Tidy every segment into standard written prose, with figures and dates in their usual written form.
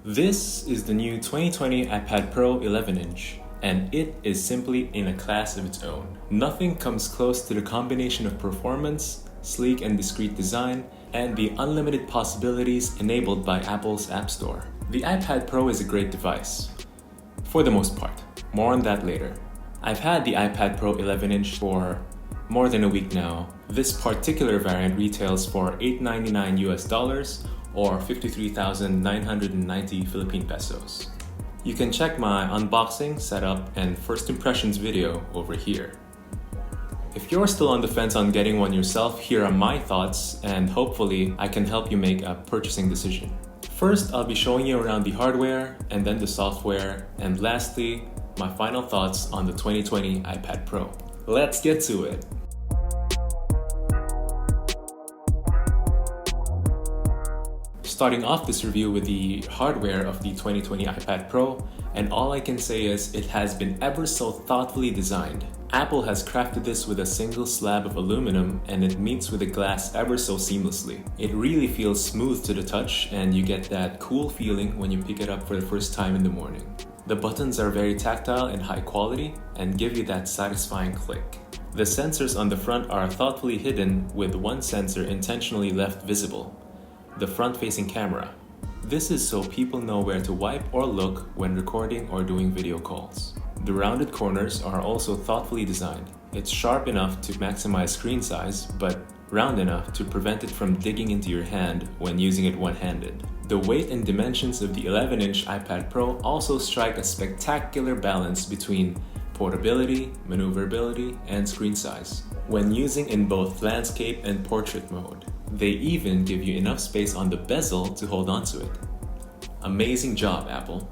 This is the new 2020 iPad Pro 11-inch, and it is simply in a class of its own. Nothing comes close to the combination of performance, sleek and discreet design, and the unlimited possibilities enabled by Apple's App Store. The iPad Pro is a great device, for the most part. More on that later. I've had the iPad Pro 11-inch for more than a week now. This particular variant retails for $899 US or 53,990 Philippine pesos. You can check my unboxing, setup, and first impressions video over here. If you're still on the fence on getting one yourself, here are my thoughts, and hopefully I can help you make a purchasing decision. First, I'll be showing you around the hardware, and then the software, and lastly, my final thoughts on the 2020 iPad Pro. Let's get to it! Starting off this review with the hardware of the 2020 iPad Pro, and all I can say is it has been ever so thoughtfully designed. Apple has crafted this with a single slab of aluminum, and it meets with the glass ever so seamlessly. It really feels smooth to the touch, and you get that cool feeling when you pick it up for the first time in the morning. The buttons are very tactile and high quality and give you that satisfying click. The sensors on the front are thoughtfully hidden, with one sensor intentionally left visible: the front-facing camera. This is so people know where to wipe or look when recording or doing video calls. The rounded corners are also thoughtfully designed. It's sharp enough to maximize screen size, but round enough to prevent it from digging into your hand when using it one-handed. The weight and dimensions of the 11-inch iPad Pro also strike a spectacular balance between portability, maneuverability, and screen size when using in both landscape and portrait mode. They even give you enough space on the bezel to hold onto it. Amazing job, Apple.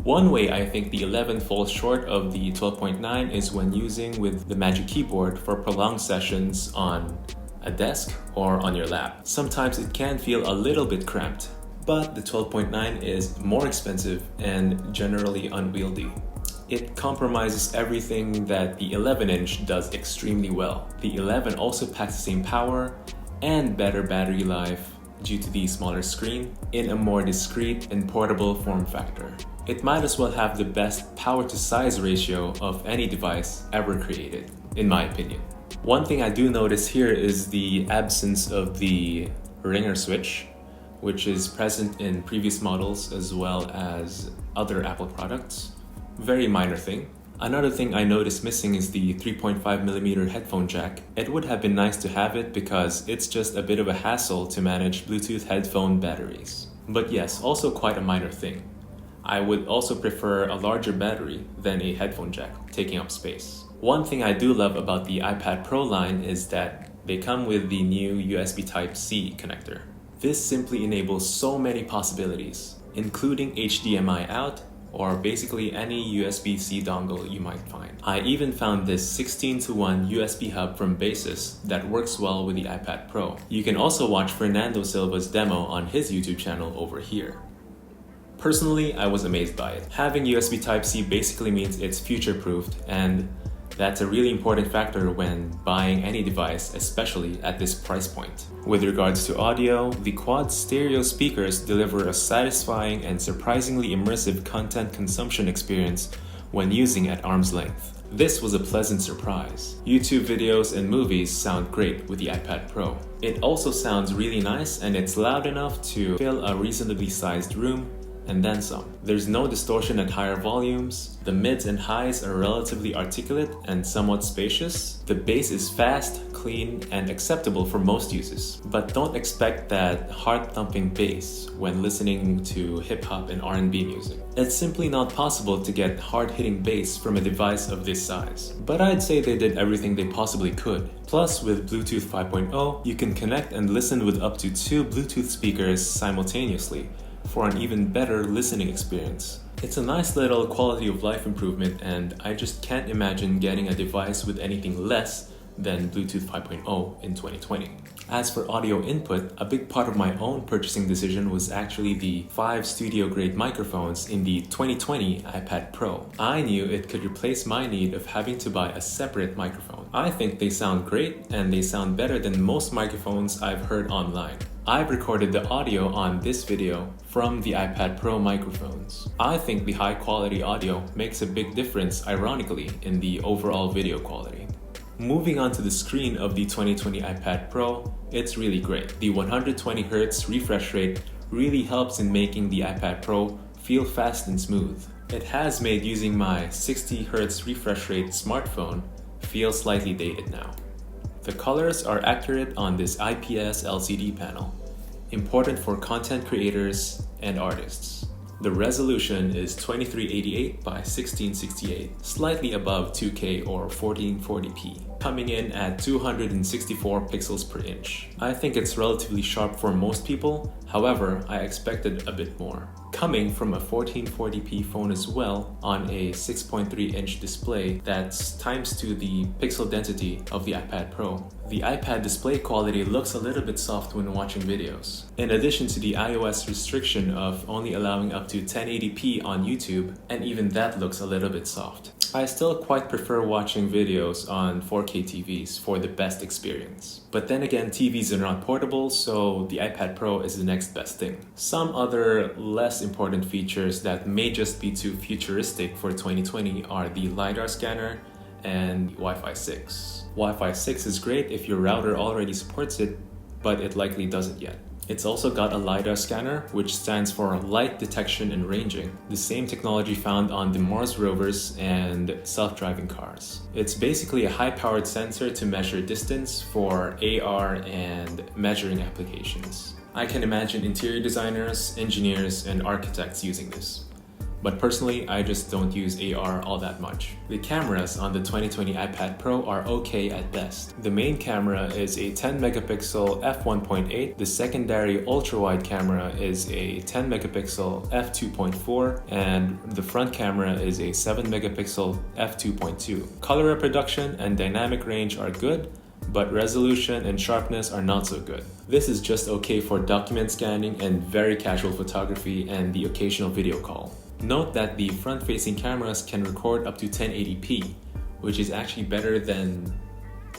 One way I think the 11 falls short of the 12.9 is when using with the Magic Keyboard for prolonged sessions on a desk or on your lap. Sometimes it can feel a little bit cramped, but the 12.9 is more expensive and generally unwieldy. It compromises everything that the 11-inch does extremely well. The 11 also packs the same power and better battery life due to the smaller screen in a more discreet and portable form factor. It might as well have the best power to size ratio of any device ever created, in my opinion. One thing I do notice here is the absence of the ringer switch, which is present in previous models as well as other Apple products. Very minor thing. Another thing I noticed missing is the 3.5mm headphone jack. It would have been nice to have it because it's just a bit of a hassle to manage Bluetooth headphone batteries. But yes, also quite a minor thing. I would also prefer a larger battery than a headphone jack, taking up space. One thing I do love about the iPad Pro line is that they come with the new USB Type-C connector. This simply enables so many possibilities, including HDMI out, or basically any USB-C dongle you might find. I even found this 16:1 USB hub from Basis that works well with the iPad Pro. You can also watch Fernando Silva's demo on his YouTube channel over here. Personally, I was amazed by it. Having USB Type-C basically means it's future-proofed, and that's a really important factor when buying any device, especially at this price point. With regards to audio, the quad stereo speakers deliver a satisfying and surprisingly immersive content consumption experience when using at arm's length. This was a pleasant surprise. YouTube videos and movies sound great with the iPad Pro. It also sounds really nice, and it's loud enough to fill a reasonably sized room, and then some. There's no distortion at higher volumes. The mids and highs are relatively articulate and somewhat spacious. The bass is fast, clean, and acceptable for most uses. But don't expect that heart-thumping bass when listening to hip-hop and R&B music. It's simply not possible to get hard-hitting bass from a device of this size. But I'd say they did everything they possibly could. Plus, with Bluetooth 5.0, you can connect and listen with up to 2 Bluetooth speakers simultaneously for an even better listening experience. It's a nice little quality of life improvement, and I just can't imagine getting a device with anything less than Bluetooth 5.0 in 2020. As for audio input, a big part of my own purchasing decision was actually the 5 studio-grade microphones in the 2020 iPad Pro. I knew it could replace my need of having to buy a separate microphone. I think they sound great, and they sound better than most microphones I've heard online. I've recorded the audio on this video from the iPad Pro microphones. I think the high-quality audio makes a big difference, ironically, in the overall video quality. Moving on to the screen of the 2020 iPad Pro, it's really great. The 120Hz refresh rate really helps in making the iPad Pro feel fast and smooth. It has made using my 60Hz refresh rate smartphone feel slightly dated now. The colors are accurate on this IPS LCD panel, important for content creators and artists. The resolution is 2388 by 1668, slightly above 2K or 1440p, coming in at 264 pixels per inch. I think it's relatively sharp for most people, however, I expected a bit more. Coming from a 1440p phone as well on a 6.3-inch display that's times 2 the pixel density of the iPad Pro. The iPad display quality looks a little bit soft when watching videos. In addition to the iOS restriction of only allowing up to 1080p on YouTube, and even that looks a little bit soft. I still quite prefer watching videos on 4K TVs for the best experience. But then again, TVs are not portable, so the iPad Pro is the next best thing. Some other less important features that may just be too futuristic for 2020 are the LIDAR scanner and Wi-Fi 6. Wi-Fi 6 is great if your router already supports it, but it likely doesn't yet. It's also got a LIDAR scanner, which stands for light detection and ranging, the same technology found on the Mars rovers and self-driving cars. It's basically a high-powered sensor to measure distance for AR and measuring applications. I can imagine interior designers, engineers, and architects using this. But personally, I just don't use AR all that much. The cameras on the 2020 iPad Pro are okay at best. The main camera is a 10 megapixel f1.8, the secondary ultra-wide camera is a 10 megapixel f2.4, and the front camera is a 7 megapixel f2.2. Color reproduction and dynamic range are good, but resolution and sharpness are not so good. This is just okay for document scanning and very casual photography and the occasional video call. Note that the front-facing cameras can record up to 1080p, which is actually better than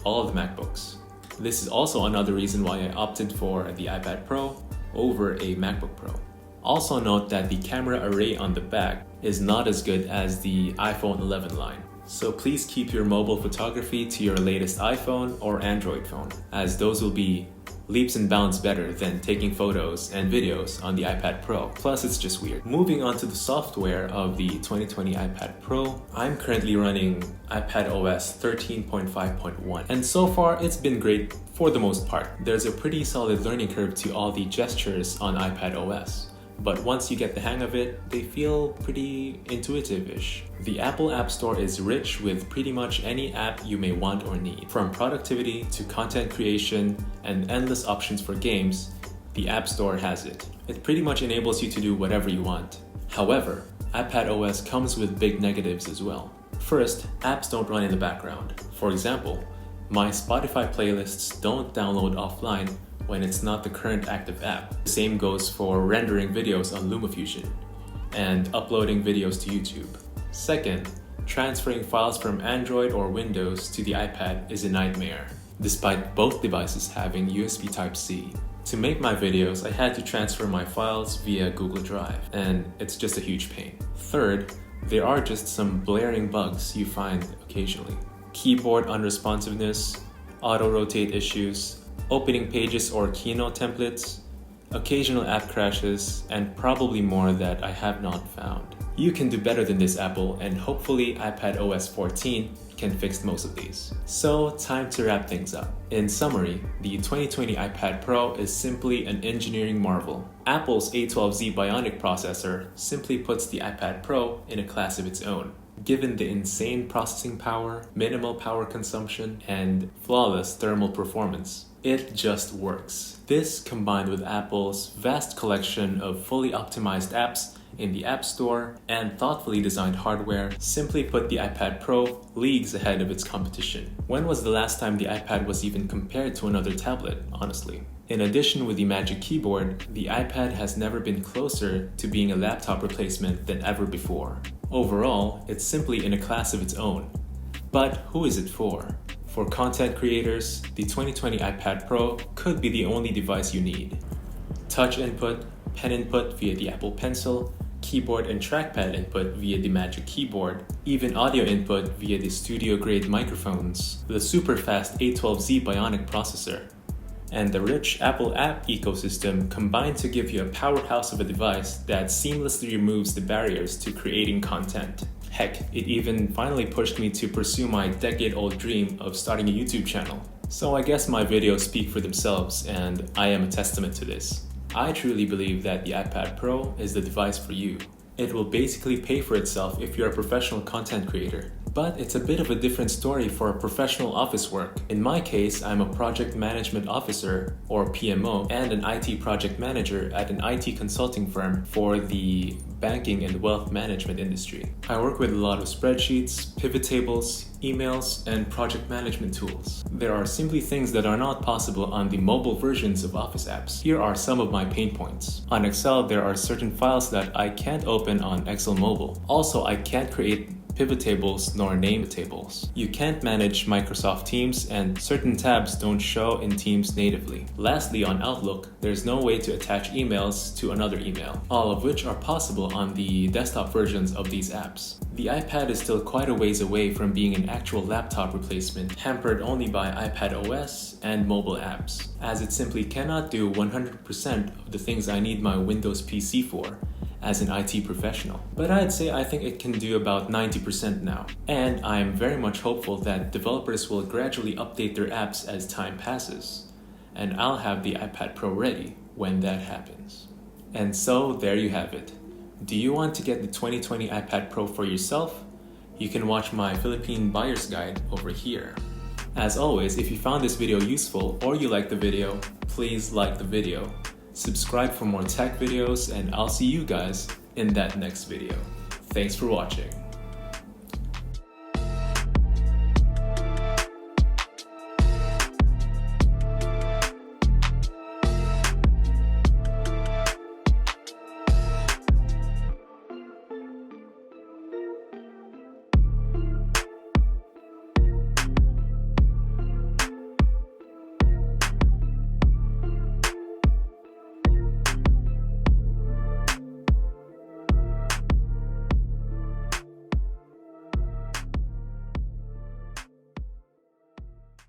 all of the MacBooks. This is also another reason why I opted for the iPad Pro over a MacBook Pro. Also note that the camera array on the back is not as good as the iPhone 11 line. So please keep your mobile photography to your latest iPhone or Android phone, as those will be leaps and bounds better than taking photos and videos on the iPad Pro. Plus, it's just weird. Moving on to the software of the 2020 iPad Pro, I'm currently running iPadOS 13.5.1, and so far it's been great for the most part. There's a pretty solid learning curve to all the gestures on iPadOS. But once you get the hang of it, they feel pretty intuitive-ish. The Apple App Store is rich with pretty much any app you may want or need. From productivity to content creation and endless options for games, the App Store has it. It pretty much enables you to do whatever you want. However, iPadOS comes with big negatives as well. First, apps don't run in the background. For example, my Spotify playlists don't download offline when it's not the current active app. The same goes for rendering videos on LumaFusion and uploading videos to YouTube. Second, transferring files from Android or Windows to the iPad is a nightmare, despite both devices having USB Type-C. To make my videos, I had to transfer my files via Google Drive, and it's just a huge pain. Third, there are just some blaring bugs you find occasionally. Keyboard unresponsiveness, auto-rotate issues, opening pages or Keynote templates, occasional app crashes, and probably more that I have not found. You can do better than this, Apple, and hopefully iPadOS 14 can fix most of these. So, time to wrap things up. In summary, the 2020 iPad Pro is simply an engineering marvel. Apple's A12Z Bionic processor simply puts the iPad Pro in a class of its own. Given the insane processing power, minimal power consumption, and flawless thermal performance, it just works. This, combined with Apple's vast collection of fully optimized apps in the App Store, and thoughtfully designed hardware simply put the iPad Pro leagues ahead of its competition. When was the last time the iPad was even compared to another tablet, honestly? In addition, with the Magic Keyboard, the iPad has never been closer to being a laptop replacement than ever before. Overall, it's simply in a class of its own. But who is it for? For content creators, the 2020 iPad Pro could be the only device you need. Touch input, pen input via the Apple Pencil, keyboard and trackpad input via the Magic Keyboard, even audio input via the studio-grade microphones, the super-fast A12Z Bionic processor, and the rich Apple app ecosystem combined to give you a powerhouse of a device that seamlessly removes the barriers to creating content. Heck, it even finally pushed me to pursue my decade-old dream of starting a YouTube channel. So I guess my videos speak for themselves, and I am a testament to this. I truly believe that the iPad Pro is the device for you. It will basically pay for itself if you're a professional content creator. But it's a bit of a different story for professional office work. In my case, I'm a project management officer, or PMO, and an IT project manager at an IT consulting firm for the banking and wealth management industry. I work with a lot of spreadsheets, pivot tables, emails, and project management tools. There are simply things that are not possible on the mobile versions of Office apps. Here are some of my pain points. On Excel, there are certain files that I can't open on Excel Mobile. Also, I can't create pivot tables nor name tables. You can't manage Microsoft Teams, and certain tabs don't show in Teams natively. Lastly, on Outlook, there's no way to attach emails to another email, all of which are possible on the desktop versions of these apps. The iPad is still quite a ways away from being an actual laptop replacement, hampered only by iPad OS and mobile apps, as it simply cannot do 100% of the things I need my Windows PC for as an IT professional. But I'd say I think it can do about 90% now. And I'm very much hopeful that developers will gradually update their apps as time passes. And I'll have the iPad Pro ready when that happens. And so there you have it. Do you want to get the 2020 iPad Pro for yourself? You can watch my Philippine buyer's guide over here. As always, if you found this video useful or you liked the video, please like the video. Subscribe for more tech videos, and I'll see you guys in that next video. Thanks for watching.